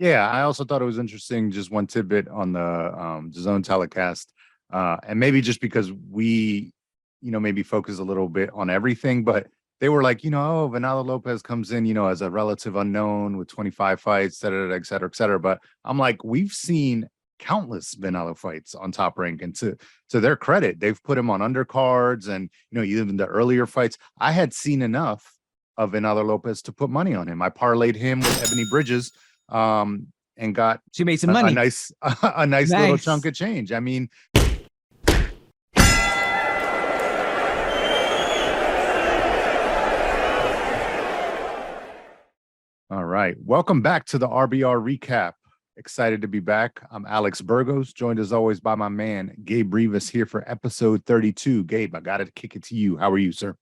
Yeah, I also thought it was interesting. Just one tidbit on the DAZN telecast, and maybe just because we, maybe focus a little bit on everything, but they were like, oh, Venado Lopez comes in, as a relative unknown with 25 fights, da, da, da, et cetera, et cetera. But I'm like, we've seen countless Venado fights on Top Rank, and to their credit, they've put him on undercards, and even the earlier fights, I had seen enough of Venado Lopez to put money on him. I parlayed him with Ebony Bridges, and got she made some money. A nice little chunk of change. I mean, all right. Welcome back to the RBR Recap. Excited to be back. I'm Alex Burgos, joined as always by my man, Gabe Rivas, here for episode 32. Gabe, I got to kick it to you. How are you, sir?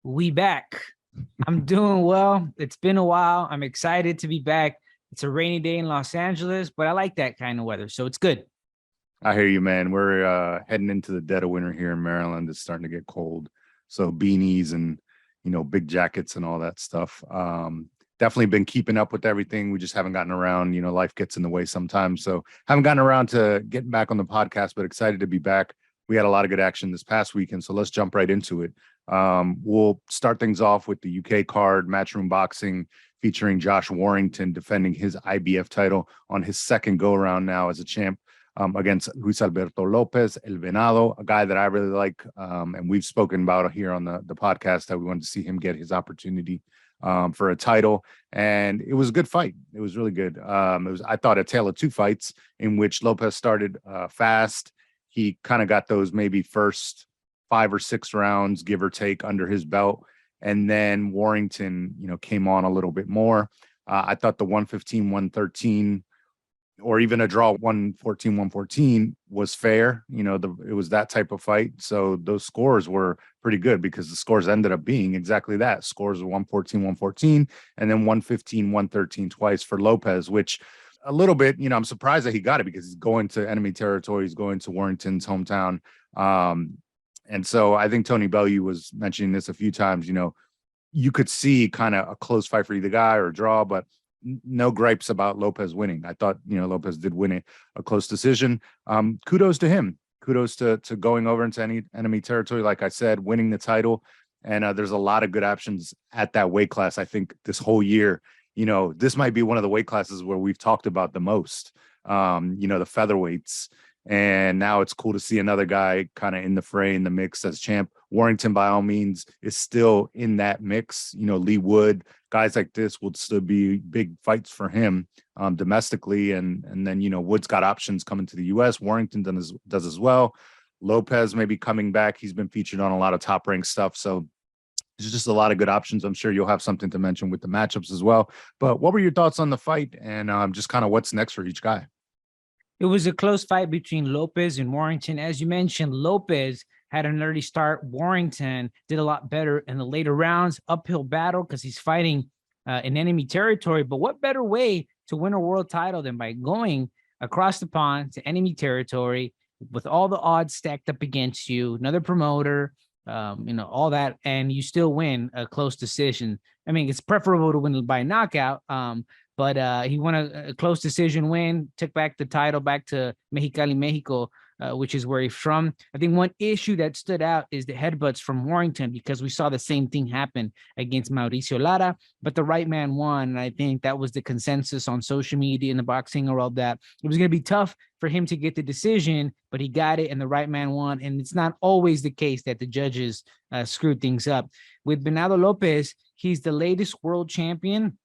We back. I'm doing well. It's been a while. I'm excited to be back. It's a rainy day in Los Angeles, but I like that kind of weather, so it's good. I hear you, man. We're heading into the dead of winter here in Maryland. It's starting to get cold, so beanies and big jackets and all that stuff. Definitely been keeping up with everything. We just haven't gotten around. Life gets in the way sometimes, so haven't gotten around to getting back on the podcast. But excited to be back. We had a lot of good action this past weekend, so let's jump right into it. We'll start things off with the UK card, Matchroom Boxing, featuring Josh Warrington defending his IBF title on his second go-around now as a champ, against Luis Alberto Lopez, El Venado, a guy that I really like, and we've spoken about here on the podcast that we wanted to see him get his opportunity for a title, and it was a good fight. It was really good. It was, I thought, a tale of two fights in which Lopez started fast. He kind of got those maybe first 5 or 6 rounds, give or take, under his belt. And then Warrington, came on a little bit more. I thought the 115, 113, or even a draw 114, 114 was fair. It was that type of fight. So those scores were pretty good because the scores ended up being exactly that. Scores were 114, 114, and then 115, 113 twice for Lopez, which a little bit, I'm surprised that he got it because he's going to enemy territory. He's going to Warrington's hometown. And so I think Tony Bellew was mentioning this a few times, you could see kind of a close fight for either guy or a draw, but no gripes about Lopez winning. I thought, Lopez did win it, a close decision. Kudos to him. Kudos to going over into any enemy territory. Like I said, winning the title. And there's a lot of good options at that weight class. I think this whole year, this might be one of the weight classes where we've talked about the most, the featherweights. And now it's cool to see another guy kind of in the fray, in the mix as champ. Warrington, by all means, is still in that mix. Lee Wood, guys like this will still be big fights for him domestically. And then, Wood's got options coming to the U.S. Warrington does as well. Lopez may be coming back. He's been featured on a lot of top rank stuff. So there's just a lot of good options. I'm sure you'll have something to mention with the matchups as well. But what were your thoughts on the fight and just kind of what's next for each guy? It was a close fight between Lopez and Warrington. As you mentioned, Lopez had an early start. Warrington did a lot better in the later rounds, uphill battle because he's fighting in enemy territory. But what better way to win a world title than by going across the pond to enemy territory with all the odds stacked up against you, another promoter, all that, and you still win a close decision. I mean, it's preferable to win by knockout, but he won a close decision win, took back the title back to Mexicali, Mexico, which is where he's from. I think one issue that stood out is the headbutts from Warrington because we saw the same thing happen against Mauricio Lara, but the right man won. And I think that was the consensus on social media and the boxing world that it was going to be tough for him to get the decision, but he got it and the right man won. And it's not always the case that the judges screwed things up. With Venado Lopez, he's the latest world champion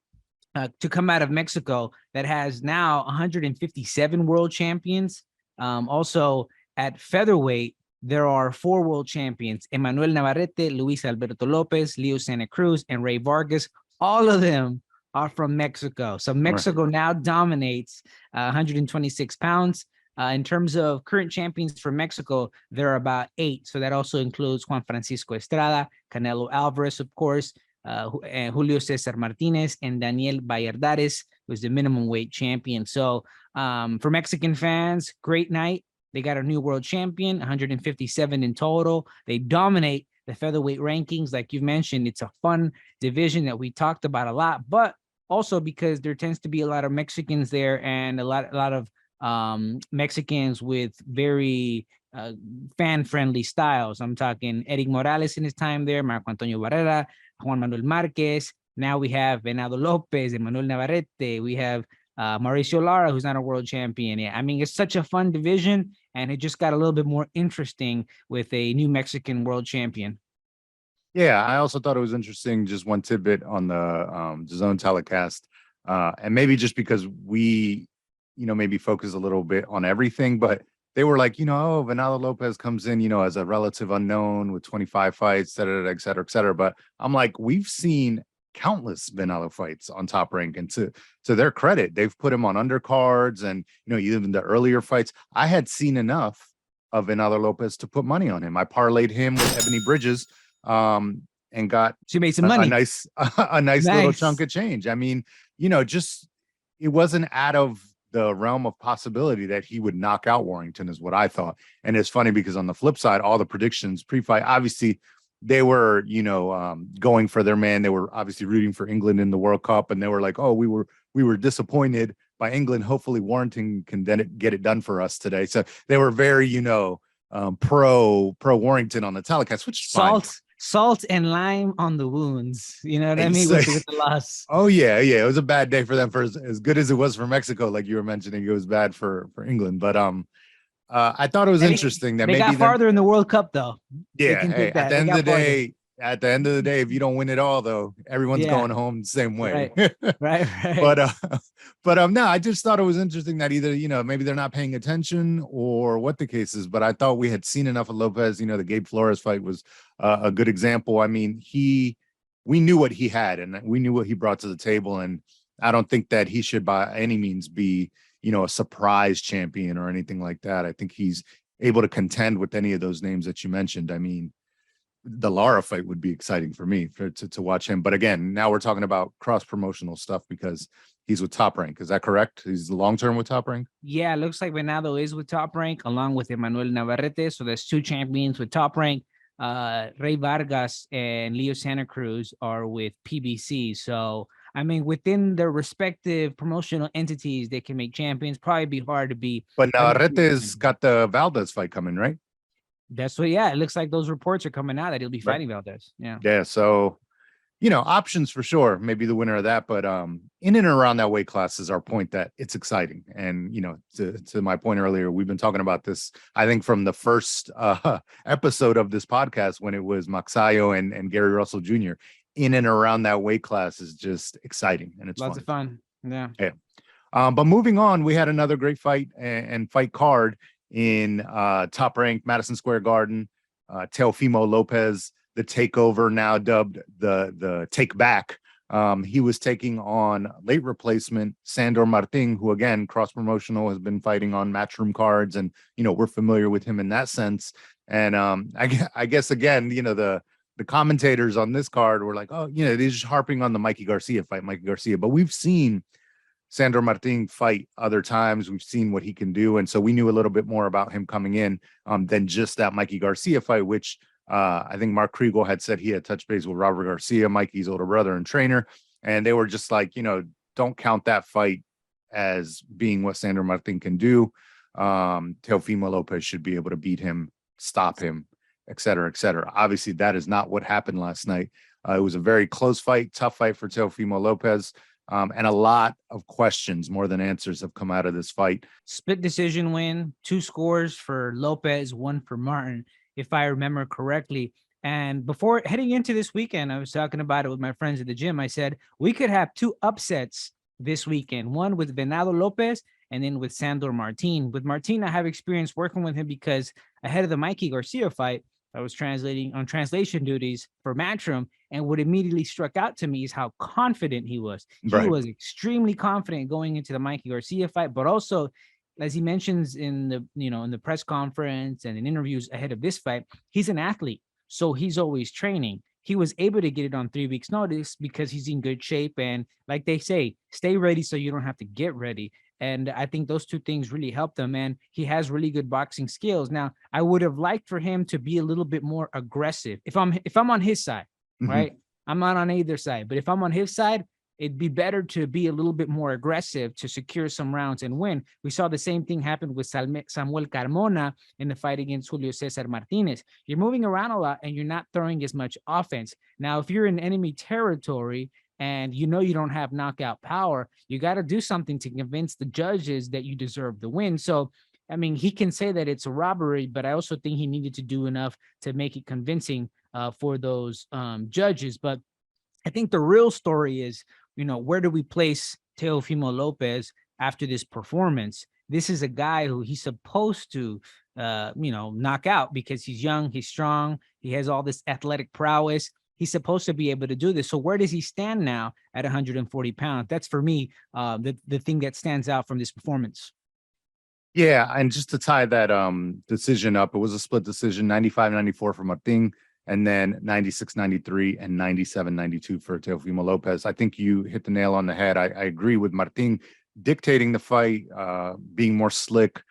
to come out of Mexico that has now 157 world champions. Also at featherweight, there are 4 world champions: Emmanuel Navarrete, Luis Alberto Lopez, Leo Santa Cruz, and Ray Vargas. All of them are from Mexico. So Mexico now dominates 126 pounds. In terms of current champions for Mexico, there are about 8. So that also includes Juan Francisco Estrada, Canelo Alvarez, of course, and Julio Cesar Martinez, and Daniel Valladares, who's the minimum weight champion. So for Mexican fans, great night. They got a new world champion, 157 in total. They dominate the featherweight rankings. Like you've mentioned, it's a fun division that we talked about a lot, but Also because there tends to be a lot of Mexicans there and a lot of Mexicans with very fan-friendly styles. I'm talking Eric Morales in his time there, Marco Antonio Barrera, Juan Manuel Marquez. Now we have Venado Lopez, Emmanuel Navarrete. We have Mauricio Lara, who's not a world champion yet. I mean, it's such a fun division, and it just got a little bit more interesting with a new Mexican world champion. Yeah, I also thought it was interesting. Just one tidbit on the DAZN telecast, and maybe just because we, maybe focus a little bit on everything, but they were like, oh, Venado Lopez comes in, as a relative unknown with 25 fights, et cetera, et cetera. But I'm like, we've seen countless Venado fights on Top Rank, and to their credit, they've put him on undercards, and even the earlier fights, I had seen enough of Venado Lopez to put money on him. I parlayed him with Ebony Bridges, and got she made some money, a nice little chunk of change. I mean, just it wasn't out of the realm of possibility that he would knock out Warrington, is what I thought. And it's funny because on the flip side, all the predictions pre-fight, obviously they were, going for their man. They were obviously rooting for England in the World Cup, and they were like, oh, we were disappointed by England. Hopefully Warrington can then get it done for us today. So they were very, pro Warrington on the telecast, which is fine. Salt and lime on the wounds. You know what I mean? With the loss. Oh yeah. It was a bad day for them. For as good as it was for Mexico, like you were mentioning, it was bad for England. But I thought it was interesting that they maybe got farther in the World Cup, though. Yeah. Hey, at the end of the day, if you don't win it all, though, everyone's going home the same way. Right. But no, I just thought it was interesting that either, maybe they're not paying attention or what the case is. But I thought we had seen enough of Lopez. The Gabe Flores fight was a good example. I mean, we knew what he had, and we knew what he brought to the table. And I don't think that he should by any means be, a surprise champion or anything like that. I think he's able to contend with any of those names that you mentioned. I mean, the Lara fight would be exciting for me to watch him. But again, now we're talking about cross promotional stuff because he's with Top Rank. Is that correct? He's long-term with Top Rank? Yeah, it looks like Venado is with Top Rank along with Emmanuel Navarrete. So there's two champions with Top Rank. Ray Vargas and Leo Santa Cruz are with PBC. So, I mean, within their respective promotional entities, they can make champions. Probably be hard to be. But Navarrete's got the Valdez fight coming, right? That's what, yeah, it looks like those reports are coming out that he'll be fighting Valdez. Yeah. So, options for sure, maybe the winner of that, but in and around that weight class is our point that it's exciting. And, to my point earlier, we've been talking about this, I think from the first episode of this podcast, when it was Maxayo and Gary Russell Jr. In and around that weight class is just exciting. And it's lots of fun. Yeah. But moving on, we had another great fight and fight card in Top Rank, Madison Square Garden. Teofimo Lopez, the takeover, now dubbed the take back. He was taking on late replacement Sandor Martin, who again cross promotional has been fighting on matchroom cards, and we're familiar with him in that sense. And I guess again, the commentators on this card were like, oh, they're just harping on the Mikey Garcia fight, but we've seen Sandor Martin fight other times. We've seen what he can do. And so we knew a little bit more about him coming in than just that Mikey Garcia fight, which I think Mark Kriegel had said he had touched base with Robert Garcia, Mikey's older brother and trainer. And they were just like, don't count that fight as being what Sandor Martin can do. Teofimo Lopez should be able to beat him, stop him, et cetera, et cetera. Obviously, that is not what happened last night. It was a very close fight, tough fight for Teofimo Lopez. And a lot of questions more than answers have come out of this fight. Split decision win, 2 scores for Lopez, 1 for Martin, if I remember correctly. And before heading into this weekend, I was talking about it with my friends at the gym. I said, we could have 2 upsets this weekend, one with Venado Lopez and then with Sandor Martin. With Martin, I have experience working with him because ahead of the Mikey Garcia fight, I was translating on translation duties for Matchroom, and what immediately struck out to me is how confident he was. He was extremely confident going into the Mikey Garcia fight, but also, as he mentions in the in the press conference and in interviews ahead of this fight, he's an athlete, so he's always training. He was able to get it on 3 weeks' notice because he's in good shape, and like they say, stay ready so you don't have to get ready. And I think those 2 things really helped him, and he has really good boxing skills. Now, I would have liked for him to be a little bit more aggressive. If I'm on his side, right? I'm not on either side, but if I'm on his side, it'd be better to be a little bit more aggressive to secure some rounds and win. We saw the same thing happen with Samuel Carmona in the fight against Julio Cesar Martinez. You're moving around a lot and you're not throwing as much offense. Now, if you're in enemy territory and you know you don't have knockout power, you got to do something to convince the judges that you deserve the win. So, I mean, he can say that it's a robbery, but I also think he needed to do enough to make it convincing for those judges. But I think the real story is, where do we place Teofimo Lopez after this performance? This is a guy who he's supposed to, knock out because he's young, he's strong, he has all this athletic prowess. He's supposed to be able to do this. So where does he stand now at 140 pounds? That's for me, the thing that stands out from this performance. Yeah, and just to tie that decision up, it was a split decision, 95-94 for Martin, and then 96-93 and 97-92 for Teofimo Lopez. I think you hit the nail on the head. I agree with Martin dictating the fight, being more slick.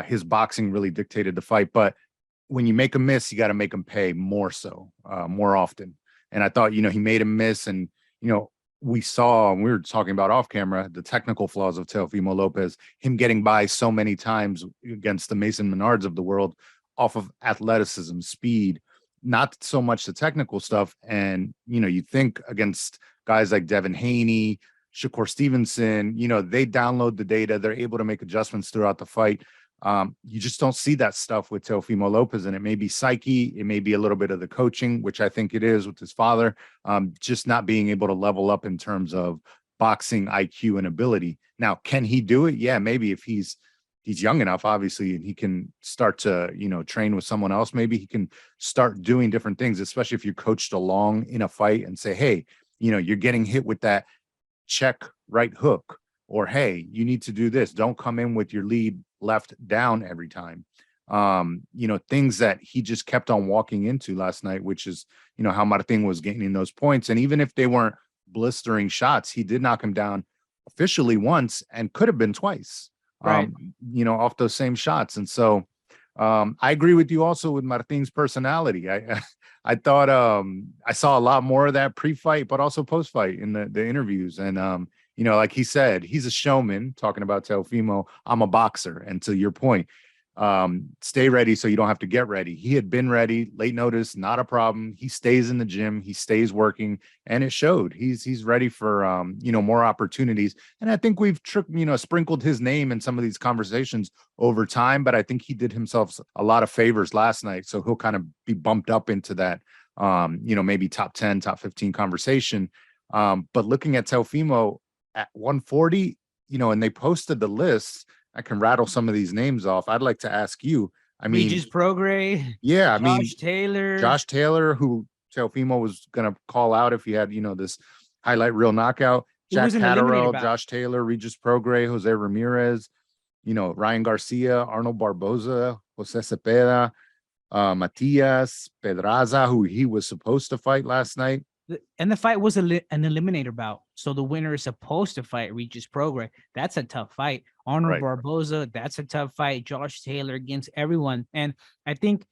His boxing really dictated the fight. But when you make a miss, you got to make him pay more so, more often. And I thought, he made a miss. And, we saw, and we were talking about off camera, the technical flaws of Teofimo Lopez, him getting by so many times against the Mason Menards of the world off of athleticism, speed, not so much the technical stuff. And, you think against guys like Devin Haney, Shakur Stevenson, they download the data. They're able to make adjustments throughout the fight. You just don't see that stuff with Teofimo Lopez, and it may be psyche, it may be a little bit of the coaching, which I think it is with his father, just not being able to level up in terms of boxing IQ and ability. Now, can he do it? Yeah, maybe if he's young enough, obviously, and he can start to, train with someone else. Maybe he can start doing different things, especially if you're coached along in a fight and say, hey, you're getting hit with that check right hook, or, hey, you need to do this. Don't come in with your lead left down every time. Things that he just kept on walking into last night, which is, how Martin was gaining those points. And even if they weren't blistering shots, he did knock him down officially once and could have been twice, right. Off those same shots. And so I agree with you also with Martin's personality. I thought I saw a lot more of that pre-fight, but also post-fight in the interviews. And, like he said, he's a showman, talking about Teofimo. I'm a boxer. And to your point, stay ready so you don't have to get ready. He had been ready, late notice, not a problem. He stays in the gym, he stays working, and it showed. He's ready for more opportunities. And I think we've sprinkled his name in some of these conversations over time, but I think he did himself a lot of favors last night. So he'll kind of be bumped up into that maybe top 10, top 15 conversation. But looking at Teofimo at 140, and they posted the list. I can rattle some of these names off. I'd like to ask you. I mean, Regis Prograis. Yeah, Josh Taylor, who Teofimo was gonna call out if he had, this highlight reel knockout. Jack Catterall, Josh Taylor, Regis Prograis, Jose Ramirez, Ryan Garcia, Arnold Barboza, Jose Cepeda, Matias Pedraza, who he was supposed to fight last night. And the fight was an eliminator bout. So the winner is supposed to fight Regis Prograis. That's a tough fight. Arnold Barboza, that's a tough fight. Josh Taylor against everyone. And I think,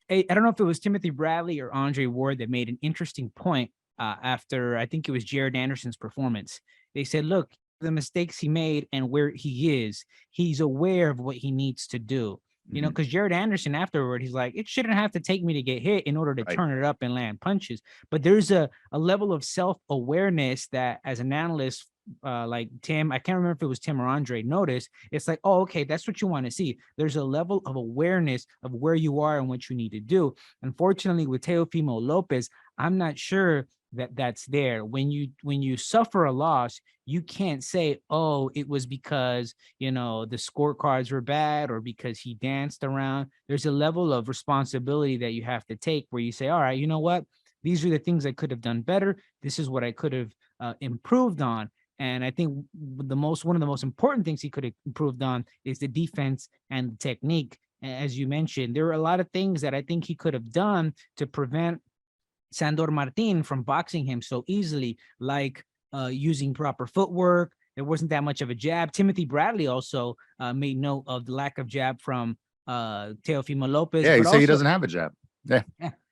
I don't know if it was Timothy Bradley or Andre Ward that made an interesting point after, I think it was Jared Anderson's performance. They said, look, the mistakes he made and where he is, he's aware of what he needs to do. Because Jared Anderson afterward, he's like, it shouldn't have to take me to get hit in order to turn it up and land punches. But there's a level of self-awareness that as an analyst, like Tim, I can't remember if it was Tim or Andre, noticed. It's like, oh, okay, that's what you want to see. There's a level of awareness of where you are and what you need to do. Unfortunately, with Teofimo Lopez, I'm not sure that that's there. When you suffer a loss, you can't say, oh, it was because, the scorecards were bad or because he danced around. There's a level of responsibility that you have to take where you say, all right, you know what? These are the things I could have done better. This is what I could have improved on. And I think one of the most important things he could have improved on is the defense and the technique. As you mentioned, there are a lot of things that I think he could have done to prevent Sandor Martin from boxing him so easily, like using proper footwork. There wasn't that much of a jab. Timothy Bradley also made note of the lack of jab from Teofimo Lopez. Yeah, he said he doesn't have a jab. Yeah.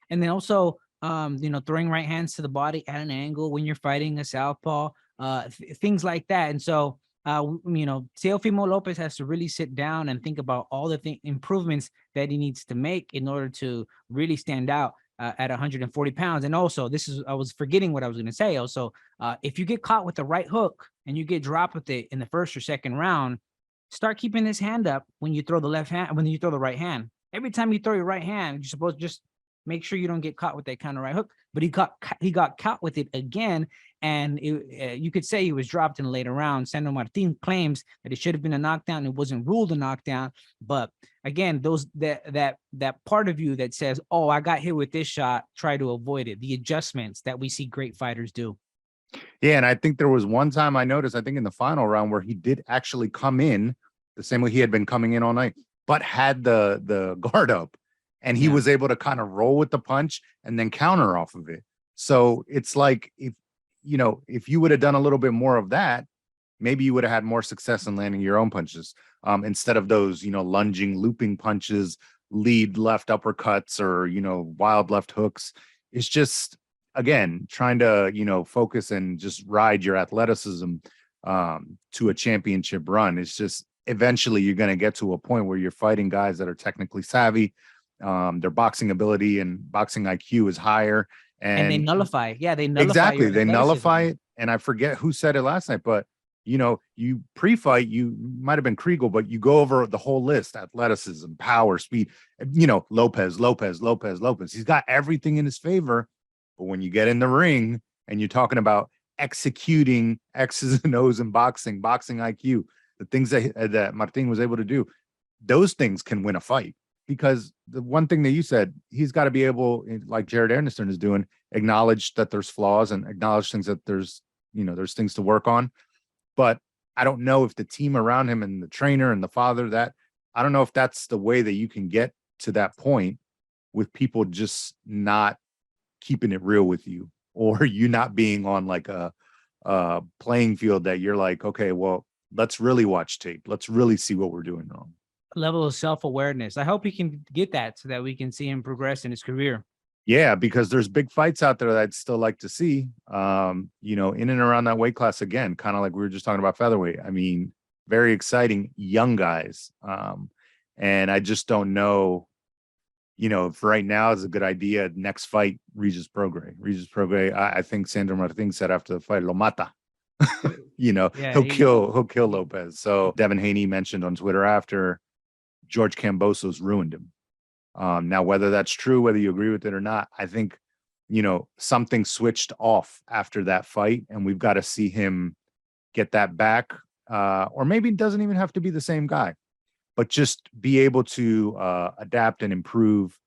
And then also, throwing right hands to the body at an angle when you're fighting a southpaw. things like that. And so, Teofimo Lopez has to really sit down and think about all the improvements that he needs to make in order to really stand out at 140 pounds. And also, I was forgetting what I was going to say. Also, if you get caught with the right hook and you get dropped with it in the first or second round, start keeping this hand up when you throw the left hand, when you throw the right hand. Every time you throw your right hand, you're supposed to just make sure you don't get caught with that kind of right hook. But he got caught with it again, and you could say he was dropped in the later round. Sandor Martin claims that it should have been a knockdown. It wasn't ruled a knockdown. But again, that part of you that says, "Oh, I got hit with this shot," try to avoid it. The adjustments that we see great fighters do. Yeah, and I think there was one time I noticed, I think in the final round, where he did actually come in the same way he had been coming in all night, but had the guard up, and he was able to kind of roll with the punch and then counter off of it. So it's like, if you would have done a little bit more of that, maybe you would have had more success in landing your own punches, instead of those, lunging, looping punches, lead left uppercuts, or, wild left hooks. It's just, again, trying to, focus and just ride your athleticism to a championship run. It's just, eventually you're going to get to a point where you're fighting guys that are technically savvy. Their boxing ability and boxing IQ is higher. And they nullify. Yeah, they nullify. Exactly. They nullify it. And I forget who said it last night, but you pre-fight, you might have been Kriegel, but you go over the whole list: athleticism, power, speed, Lopez. He's got everything in his favor. But when you get in the ring and you're talking about executing X's and O's in boxing IQ, the things that Martin was able to do, those things can win a fight. Because the one thing that you said, he's got to be able, like Jared Anderson is doing, acknowledge that there's flaws and acknowledge things that there's things to work on. But I don't know if the team around him and the trainer and the father, I don't know if that's the way that you can get to that point with people just not keeping it real with you, or you not being on like a playing field that you're like, okay, well, let's really watch tape. Let's really see what we're doing wrong. Level of self-awareness. I hope he can get that so that we can see him progress in his career. Yeah, because there's big fights out there that I'd still like to see, in and around that weight class again, kind of like we were just talking about featherweight. I mean, very exciting young guys. And I just don't know, if right now is a good idea. Next fight, Regis Prograis. I think Sandor Martin said after the fight, lo mata. He'll kill Lopez. So Devin Haney mentioned on Twitter after, George Kambosos ruined him. Now, whether that's true, whether you agree with it or not, I think, something switched off after that fight, and we've got to see him get that back. Or maybe it doesn't even have to be the same guy, but just be able to adapt and improve,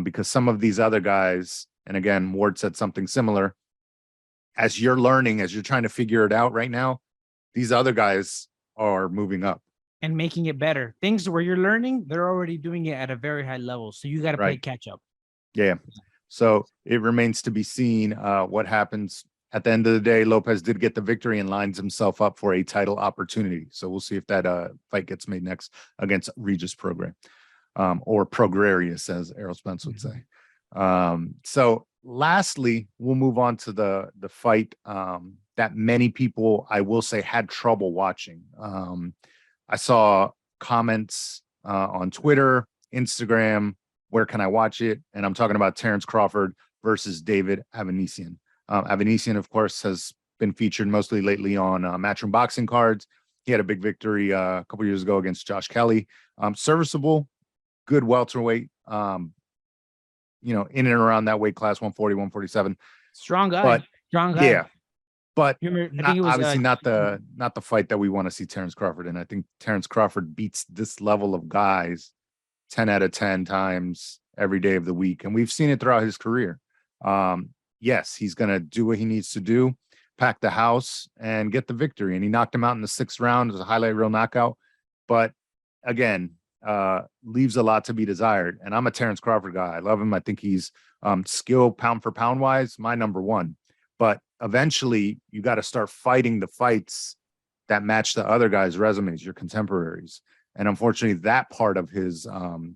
because some of these other guys, and again, Ward said something similar, as you're learning, as you're trying to figure it out right now, these other guys are moving up and making it better. Things where you're learning, they're already doing it at a very high level. So you got to play catch up. Yeah. So it remains to be seen what happens. At the end of the day, Lopez did get the victory and lines himself up for a title opportunity. So we'll see if that fight gets made next against Regis Prograis, or Prograrius, as Errol Spence would say. So lastly, we'll move on to the fight that many people, I will say, had trouble watching. I saw comments on Twitter, Instagram, where can I watch it? And I'm talking about Terence Crawford versus David Avanesyan. Avanesyan, of course, has been featured mostly lately on Matchroom Boxing cards. He had a big victory a couple years ago against Josh Kelly. Serviceable, good welterweight, in and around that weight class, 140, 147. Strong guy. Yeah. But obviously not the fight that we want to see Terence Crawford in. I think Terence Crawford beats this level of guys 10 out of 10 times every day of the week. And we've seen it throughout his career. Yes, he's going to do what he needs to do, pack the house and get the victory. And he knocked him out in the 6th round. It was a highlight reel knockout. But again, leaves a lot to be desired. And I'm a Terence Crawford guy. I love him. I think he's skill pound for pound wise, my number one. But eventually you got to start fighting the fights that match the other guys' resumes, your contemporaries. And unfortunately, that part of his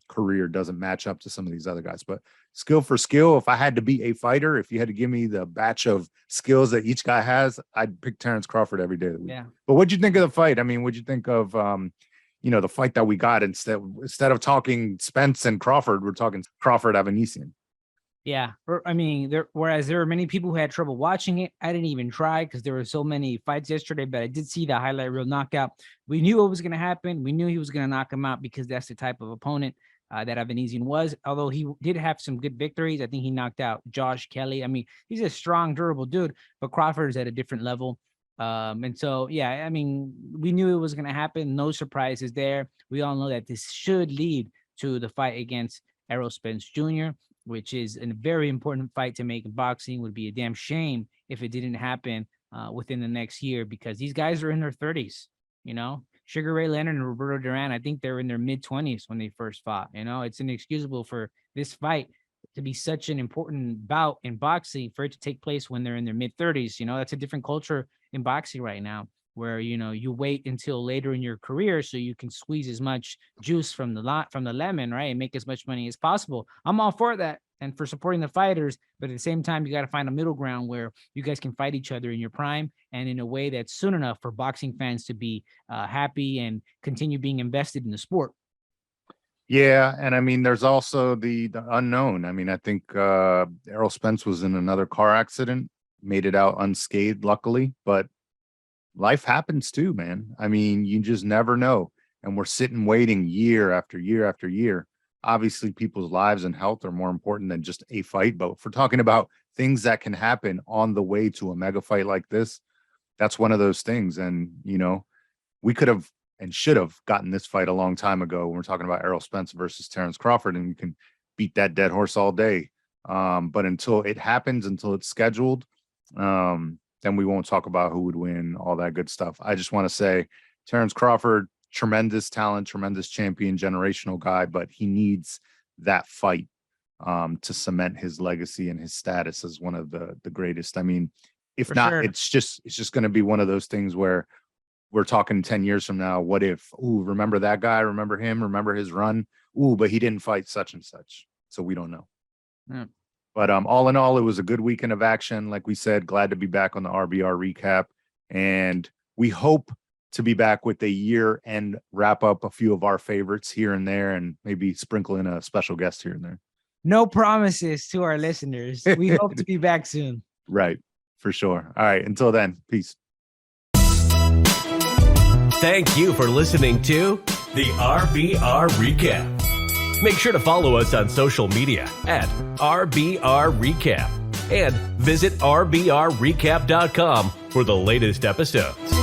career doesn't match up to some of these other guys. But skill for skill, if I had to be a fighter, if you had to give me the batch of skills that each guy has, I'd pick Terence Crawford every day of the week. Yeah. But what'd you think of the fight? I mean, what'd you think of, the fight that we got? Instead of talking Spence and Crawford, we're talking Crawford Avanesyan. Yeah. I mean, whereas there were many people who had trouble watching it, I didn't even try because there were so many fights yesterday, but I did see the highlight reel knockout. We knew what was going to happen. We knew he was going to knock him out because that's the type of opponent that Avanesyan was. Although he did have some good victories. I think he knocked out Josh Kelly. I mean, he's a strong, durable dude, but Crawford is at a different level. And so, yeah, I mean, we knew it was going to happen. No surprises there. We all know that this should lead to the fight against Errol Spence Jr., which is a very important fight to make in boxing. Would be a damn shame if it didn't happen within the next year, because these guys are in their 30s, Sugar Ray Leonard and Roberto Duran, I think they're in their mid-20s when they first fought. It's inexcusable for this fight to be such an important bout in boxing for it to take place when they're in their mid-30s. That's a different culture in boxing right now, where you wait until later in your career so you can squeeze as much juice from the lemon, right, and make as much money as possible. I'm all for that and for supporting the fighters, but at the same time, you got to find a middle ground where you guys can fight each other in your prime and in a way that's soon enough for boxing fans to be happy and continue being invested in the sport. Yeah, and I mean, there's also the unknown. I mean, I think Errol Spence was in another car accident, made it out unscathed, luckily, but life happens too, man. I mean, you just never know. And we're sitting waiting year after year after year. Obviously, people's lives and health are more important than just a fight. But if we're talking about things that can happen on the way to a mega fight like this, that's one of those things. And, we could have and should have gotten this fight a long time ago when we're talking about Errol Spence versus Terence Crawford, and you can beat that dead horse all day. But until it happens, until it's scheduled, then we won't talk about who would win, all that good stuff. I just want to say Terence Crawford, tremendous talent, tremendous champion, generational guy, but he needs that fight to cement his legacy and his status as one of the greatest. I mean, if For not, sure. it's just going to be one of those things where we're talking 10 years from now. What if, remember that guy? Remember him? Remember his run? But he didn't fight such and such. So we don't know. Yeah. But all in all, it was a good weekend of action. Like we said, glad to be back on the RBR recap. And we hope to be back with a year-end wrap-up, a few of our favorites here and there, and maybe sprinkle in a special guest here and there. No promises to our listeners. We hope to be back soon. Right, for sure. All right, until then, peace. Thank you for listening to the RBR Recap. Make sure to follow us on social media at RBR Recap and visit RBRRecap.com for the latest episodes.